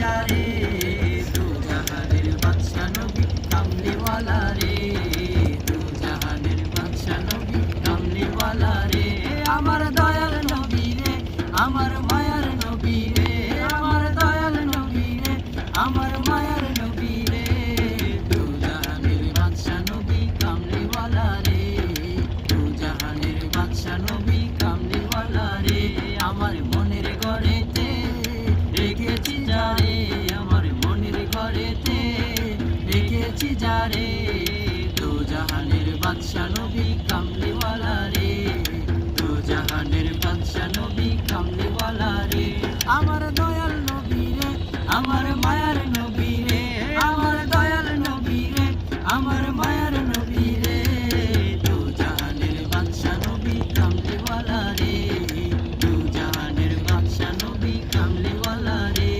যারে, দু জাহানের বাদশা নবী কামলিওয়ালা রে, দু জাহানের বাদশা নবী কামলিওয়ালা রে। আমার দয়াল নবী রে, আমার মায়ার নবী রে, আমার দয়াল নবী রে, আমার মায়ার নবী রে, দু জাহানের বাদশা নবী কামলিওয়ালা রে, দু জাহানের বাদশা নবী কামলিওয়ালা রে। আমার মনের ঘরেতে রেখেছি যারে, আমার মনের ঘরেতে রেখেছি যারে, দু জাহানের বাদশা নবী কামলিওয়ালা রে, দু জাহানের বাদশা নবী কামলিওয়ালা রে। আমার দয়াল নবী রে, আমার মায়ার নবী রে, আমার দয়াল নবী রে, আমার মায়ার নবী রে, দু জাহানের বাদশা নবী কামলিওয়ালা রে, দু জাহানের বাদশা নবী কামলিওয়ালা রে।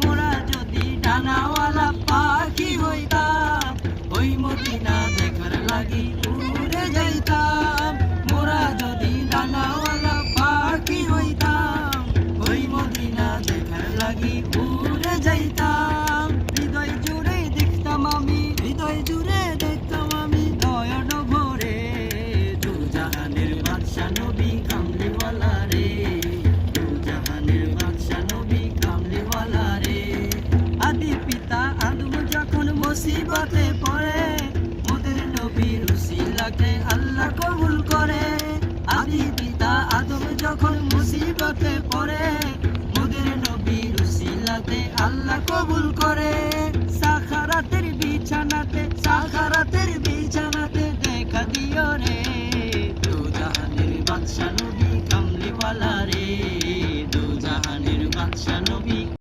মোরা যদি ডানাওয়ালা পাখি হইতাম, ওই মদিনা দেখার লাগি উড়ে যাইতাম। মোরা যদি ডানাওয়ালা পাখি হইতাম, ওই মদিনা দেখার লাগি উড়ে যাইতাম। হৃদয় জুড়ে দেখতাম আমি, হৃদয় জুড়ে দেখতাম আমি নয়ন ভরে, দু জাহানের বাদশা নবী কামলিওয়ালা রে, দু জাহানের বাদশা নবী কামলিওয়ালা রে। আদি পিতা আদম যখন মুসিবতে পড়ে, ওদের নবীর উসিলাকে আল্লাহ কবুল করে। আদি পিতা আদম যখন মুসিবতে পড়ে, ওদের নবীর উসিলাতে আল্লাহ কবুল করে। সাখারাতের বিছানাতে, সাখারাতের বিছানাতে দেখা দিও রে, দু জাহানের বাদশা নবী কামলিওয়ালা রে,